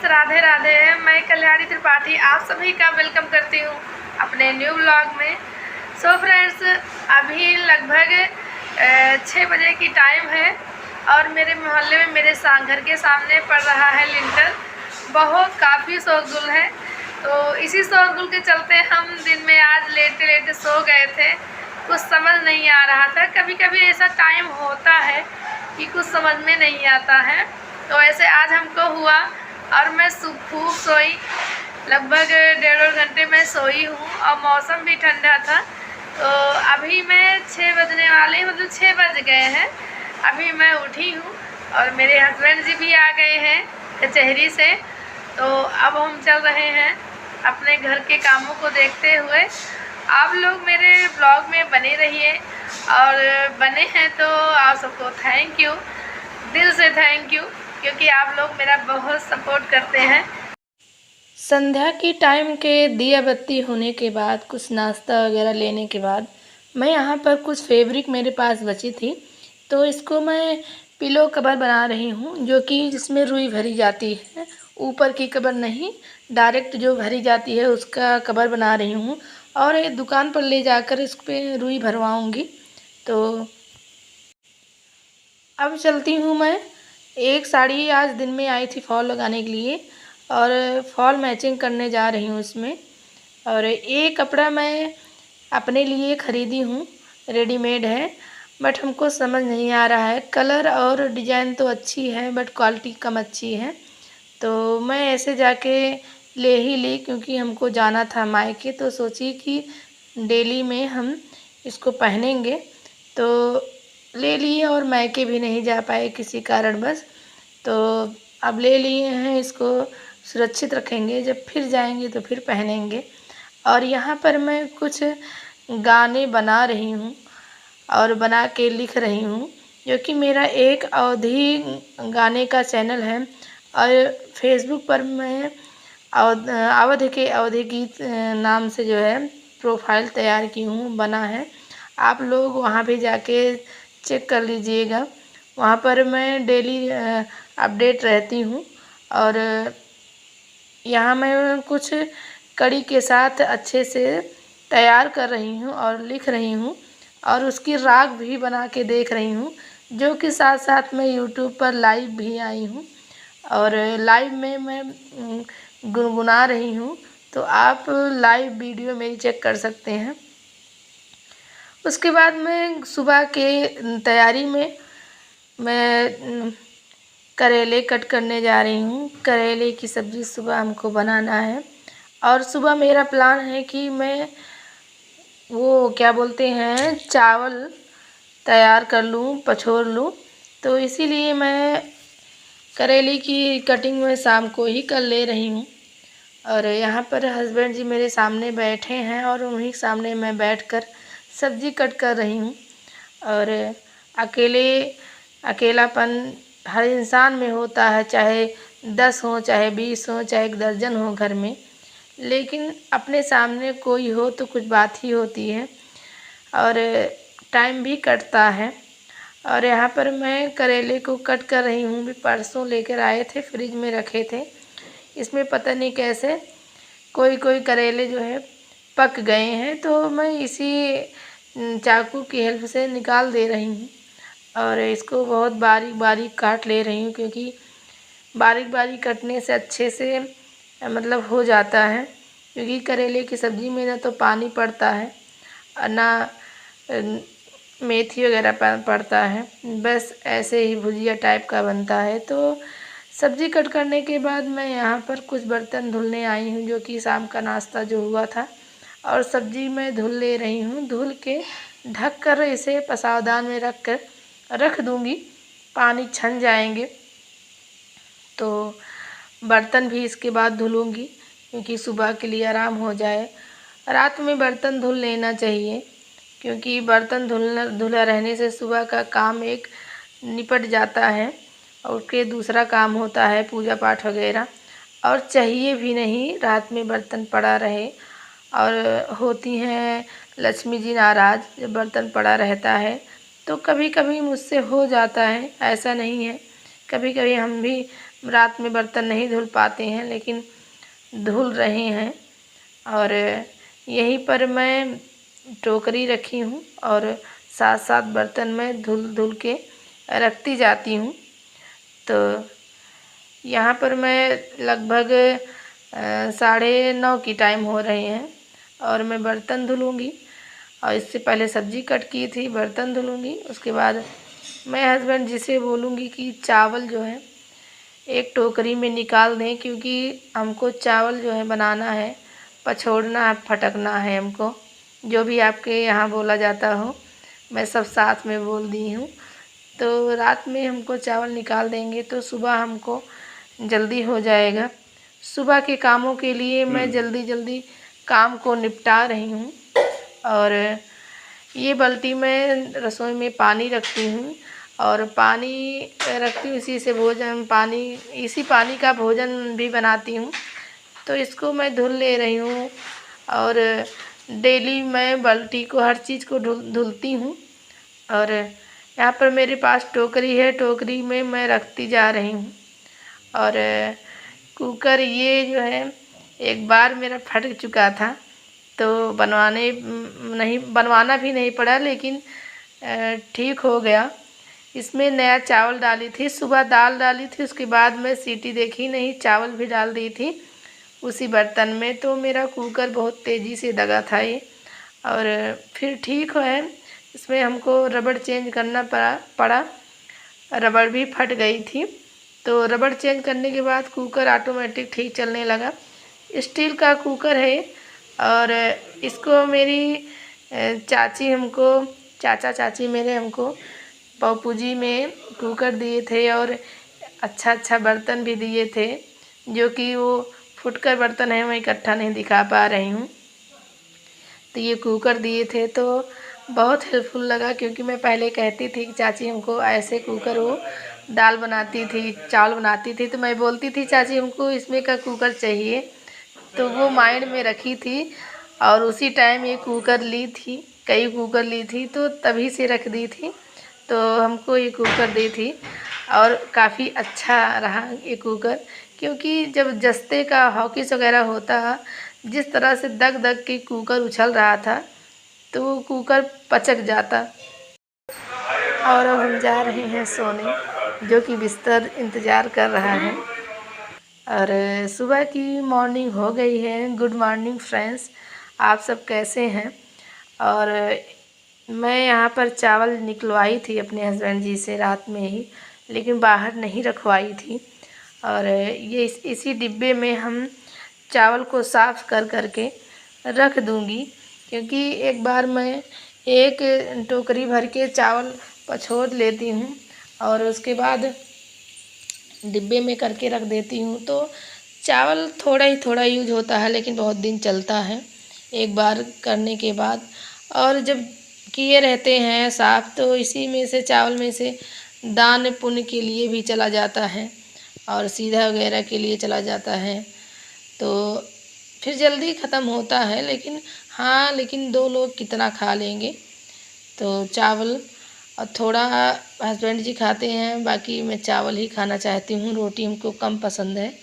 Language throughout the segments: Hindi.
राधे राधे। मैं कल्याणी त्रिपाठी आप सभी का वेलकम करती हूँ अपने न्यू ब्लॉग में। सो फ्रेंड्स, अभी लगभग 6 बजे की टाइम है और मेरे मोहल्ले में मेरे घर के सामने पड़ रहा है लिंटर। बहुत काफ़ी शोरगुल है, तो इसी शोरगुल के चलते हम दिन में आज लेटे लेटे सो गए थे। कुछ समझ नहीं आ रहा था। कभी कभी ऐसा टाइम होता है कि कुछ समझ में नहीं आता है, तो ऐसे आज हमको हुआ और मैं खूब सोई। लगभग 1.5 घंटे मैं सोई हूँ और मौसम भी ठंडा था। तो अभी मैं 6 बजने वाले, मतलब 6 बज गए हैं, अभी मैं उठी हूँ और मेरे हस्बैंड जी भी आ गए हैं कचहरी से। तो अब हम चल रहे हैं अपने घर के कामों को देखते हुए। आप लोग मेरे ब्लॉग में बने रहिए, और बने हैं तो आप सबको थैंक यू, दिल से थैंक यू, क्योंकि आप लोग मेरा बहुत सपोर्ट करते हैं। संध्या की टाइम के दिया बत्ती होने के बाद, कुछ नाश्ता वगैरह लेने के बाद, मैं यहाँ पर कुछ फैब्रिक मेरे पास बची थी, तो इसको मैं पिलो कवर बना रही हूँ, जो कि जिसमें रुई भरी जाती है। ऊपर की कवर नहीं, डायरेक्ट जो भरी जाती है उसका कवर बना रही हूँ, और एक दुकान पर ले जाकर इस पर रुई भरवाऊँगी। तो अब चलती हूँ मैं। एक साड़ी आज दिन में आई थी फॉल लगाने के लिए, और फॉल मैचिंग करने जा रही हूँ इसमें। और एक कपड़ा मैं अपने लिए ख़रीदी हूँ, रेडीमेड है, बट हमको समझ नहीं आ रहा है। कलर और डिज़ाइन तो अच्छी है, बट क्वालिटी कम अच्छी है। तो मैं ऐसे जाके ले ही ली, क्योंकि हमको जाना था मायके, तो सोची कि डेली में हम इसको पहनेंगे, तो ले लिए। और मायके भी नहीं जा पाए किसी कारणवश, तो अब ले लिए हैं, इसको सुरक्षित रखेंगे, जब फिर जाएंगे तो फिर पहनेंगे। और यहाँ पर मैं कुछ गाने बना रही हूँ और बना के लिख रही हूँ, जो कि मेरा एक अवधि गाने का चैनल है, और फेसबुक पर मैं अवधि गीत नाम से जो है प्रोफाइल तैयार की हूँ, बना है। आप लोग वहाँ भी जाके चेक कर लीजिएगा। वहाँ पर मैं डेली अपडेट रहती हूँ। और यहाँ मैं कुछ कड़ी के साथ अच्छे से तैयार कर रही हूँ और लिख रही हूँ, और उसकी राग भी बना के देख रही हूँ, जो कि साथ साथ मैं यूट्यूब पर लाइव भी आई हूँ, और लाइव में मैं गुनगुना रही हूँ। तो आप लाइव वीडियो मेरी चेक कर सकते हैं। उसके बाद मैं सुबह के तैयारी में मैं करेले कट करने जा रही हूँ। करेले की सब्ज़ी सुबह हमको बनाना है, और सुबह मेरा प्लान है कि मैं वो क्या बोलते हैं, चावल तैयार कर लूँ, पछोर लूँ। तो इसीलिए मैं करेले की कटिंग में शाम को ही कर ले रही हूँ। और यहाँ पर हस्बैंड जी मेरे सामने बैठे हैं, और उन्हीं सामने मैं बैठकर सब्ज़ी कट कर रही हूँ। और अकेलापन हर इंसान में होता है, चाहे 10 हो, चाहे 20 हो, चाहे 1 दर्जन हो घर में, लेकिन अपने सामने कोई हो तो कुछ बात ही होती है, और टाइम भी कटता है। और यहाँ पर मैं करेले को कट कर रही हूँ। भी परसों लेकर आए थे, फ्रिज में रखे थे। इसमें पता नहीं कैसे कोई करेले जो है पक गए हैं, तो मैं इसी चाकू की हेल्प से निकाल दे रही हूँ, और इसको बहुत बारीक बारीक काट ले रही हूँ, क्योंकि बारीक बारीक कटने से अच्छे से मतलब हो जाता है। क्योंकि करेले की सब्ज़ी में ना तो पानी पड़ता है और ना मेथी वगैरह पड़ता है, बस ऐसे ही भुजिया टाइप का बनता है। तो सब्ज़ी कट करने के बाद मैं यहाँ पर कुछ बर्तन धुलने आई हूँ, जो कि शाम का नाश्ता जो हुआ था, और सब्ज़ी मैं धुल ले रही हूँ। धुल के ढक कर इसे पसावदान में रख दूँगी, पानी छन जाएंगे। तो बर्तन भी इसके बाद धुलूँगी, क्योंकि सुबह के लिए आराम हो जाए। रात में बर्तन धुल लेना चाहिए, क्योंकि बर्तन धुला रहने से सुबह का काम एक निपट जाता है, और उसके दूसरा काम होता है पूजा पाठ वगैरह। और चाहिए भी नहीं रात में बर्तन पड़ा रहे, और होती हैं लक्ष्मी जी नाराज़ जब बर्तन पड़ा रहता है। तो कभी कभी मुझसे हो जाता है, ऐसा नहीं है, कभी कभी हम भी रात में बर्तन नहीं धुल पाते हैं, लेकिन धुल रहे हैं। और यहीं पर मैं टोकरी रखी हूँ और साथ साथ बर्तन में धुल धुल के रखती जाती हूँ। तो यहाँ पर मैं लगभग 9:30 की टाइम हो रहे हैं और मैं बर्तन धुलूँगी। और इससे पहले सब्ज़ी कट की थी, बर्तन धुलूँगी। उसके बाद मैं हस्बैंड जी से बोलूँगी कि चावल जो है एक टोकरी में निकाल दें, क्योंकि हमको चावल जो है बनाना है, पछोड़ना है, फटकना है हमको। जो भी आपके यहाँ बोला जाता हो, मैं सब साथ में बोल दी हूँ। तो रात में हमको चावल निकाल देंगे तो सुबह हमको जल्दी हो जाएगा। सुबह के कामों के लिए मैं जल्दी जल्दी काम को निपटा रही हूँ। और ये बाल्टी में रसोई में पानी रखती हूँ और पानी रखती हूँ, इसी से भोजन पानी इसी पानी का भोजन भी बनाती हूँ। तो इसको मैं धुल ले रही हूँ और डेली मैं बाल्टी को हर चीज़ को धुलती हूँ। और यहाँ पर मेरे पास टोकरी है, टोकरी में मैं रखती जा रही हूँ। और कुकर ये जो है एक बार मेरा फट चुका था, तो बनवाना भी नहीं पड़ा, लेकिन ठीक हो गया। इसमें नया चावल डाली थी, सुबह दाल डाली थी, उसके बाद मैं सीटी देखी नहीं, चावल भी डाल दी थी उसी बर्तन में। तो मेरा कुकर बहुत तेज़ी से दगा था ये। और फिर ठीक है, इसमें हमको रबड़ चेंज करना पड़ा। रबड़ भी फट गई थी, तो रबड़ चेंज करने के बाद कुकर ऑटोमेटिक ठीक चलने लगा। स्टील का कुकर है और इसको मेरी चाचा चाची मेरे हमको पौपूजी में कुकर दिए थे और अच्छा बर्तन भी दिए थे, जो कि वो फुटकर बर्तन है, मैं इकट्ठा नहीं दिखा पा रही हूँ। तो ये कुकर दिए थे तो बहुत हेल्पफुल लगा, क्योंकि मैं पहले कहती थी कि चाची हमको ऐसे कुकर, वो दाल बनाती थी, चावल बनाती थी, तो मैं बोलती थी चाची हमको इसमें का कुकर चाहिए। तो वो माइंड में रखी थी और उसी टाइम ये कुकर ली थी, कई कुकर ली थी, तो तभी से रख दी थी। तो हमको ये कुकर दी थी और काफ़ी अच्छा रहा ये कुकर, क्योंकि जब जस्ते का हॉकिस वगैरह होता, जिस तरह से दग दग के कुकर उछल रहा था, तो वो कुकर पचक जाता। और अब हम जा रहे हैं सोने, जो कि बिस्तर इंतज़ार कर रहा है। और सुबह की मॉर्निंग हो गई है। गुड मॉर्निंग फ्रेंड्स, आप सब कैसे हैं? और मैं यहाँ पर चावल निकलवाई थी अपने हस्बैंड जी से रात में ही, लेकिन बाहर नहीं रखवाई थी। और ये इसी डिब्बे में हम चावल को साफ़ कर के रख दूँगी, क्योंकि एक बार मैं एक टोकरी भर के चावल पछोड़ लेती हूँ और उसके बाद डिब्बे में करके रख देती हूँ। तो चावल थोड़ा यूज होता है, लेकिन बहुत दिन चलता है एक बार करने के बाद। और जब किए रहते हैं साफ़, तो इसी में से चावल में से दान पुण्य के लिए भी चला जाता है और सीधा वगैरह के लिए चला जाता है, तो फिर जल्दी ख़त्म होता है। लेकिन 2 लोग कितना खा लेंगे। तो चावल और थोड़ा हस्बैंड जी खाते हैं, बाकी मैं चावल ही खाना चाहती हूँ, रोटी हमको कम पसंद है।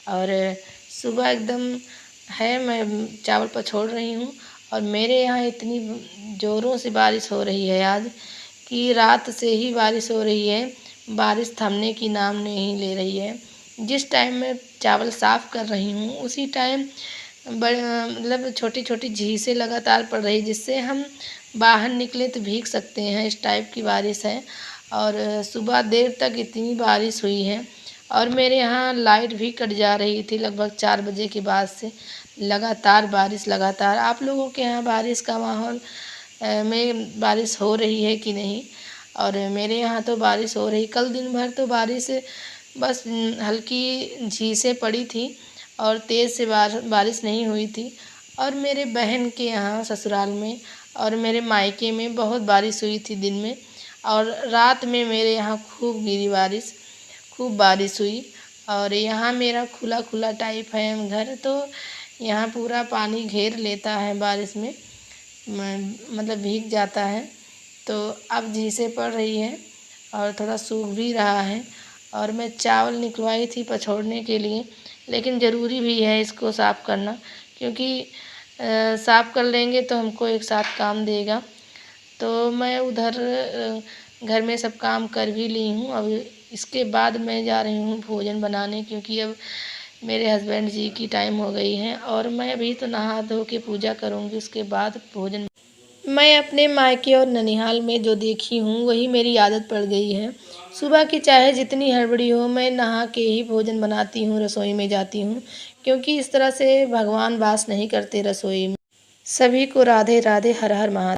और सुबह एकदम है, मैं चावल पछोड़ रही हूँ। और मेरे यहाँ इतनी ज़ोरों से बारिश हो रही है आज, कि रात से ही बारिश हो रही है, बारिश थमने की नाम नहीं ले रही है। जिस टाइम मैं चावल साफ़ कर रही हूँ, उसी टाइम मतलब छोटी छोटी झींसें लगातार पड़ रही, जिससे हम बाहर निकले तो भीग सकते हैं, इस टाइप की बारिश है। और सुबह देर तक इतनी बारिश हुई है। और मेरे यहाँ लाइट भी कट जा रही थी लगभग 4 बजे के बाद से, लगातार बारिश लगातार। आप लोगों के यहाँ बारिश का माहौल में बारिश हो रही है कि नहीं? और मेरे यहाँ तो बारिश हो रही, कल दिन भर तो बारिश बस हल्की झींसें पड़ी थी और तेज़ से बारिश नहीं हुई थी। और मेरे बहन के यहाँ ससुराल में और मेरे मायके में बहुत बारिश हुई थी दिन में, और रात में मेरे यहाँ खूब गिरी बारिश, खूब बारिश हुई। और यहाँ मेरा खुला टाइप है घर, तो यहाँ पूरा पानी घेर लेता है बारिश में, मतलब भीग जाता है। तो अब झींसें पड़ रही है और थोड़ा सूख भी रहा है। और मैं चावल निकलवाई थी पछोड़ने के लिए, लेकिन ज़रूरी भी है इसको साफ़ करना, क्योंकि साफ़ कर लेंगे तो हमको एक साथ काम देगा। तो मैं उधर घर में सब काम कर भी ली हूँ। अब इसके बाद मैं जा रही हूँ भोजन बनाने, क्योंकि अब मेरे हस्बैंड जी की टाइम हो गई है और मैं अभी तो नहा धो के पूजा करूँगी, उसके बाद भोजन। मैं अपने मायके और ननिहाल में जो देखी हूँ वही मेरी आदत पड़ गई है। सुबह की चाहे जितनी हड़बड़ी हो, मैं नहा के ही भोजन बनाती हूँ, रसोई में जाती हूँ, क्योंकि इस तरह से भगवान वास नहीं करते रसोई में। सभी को राधे राधे, हर हर महादेव।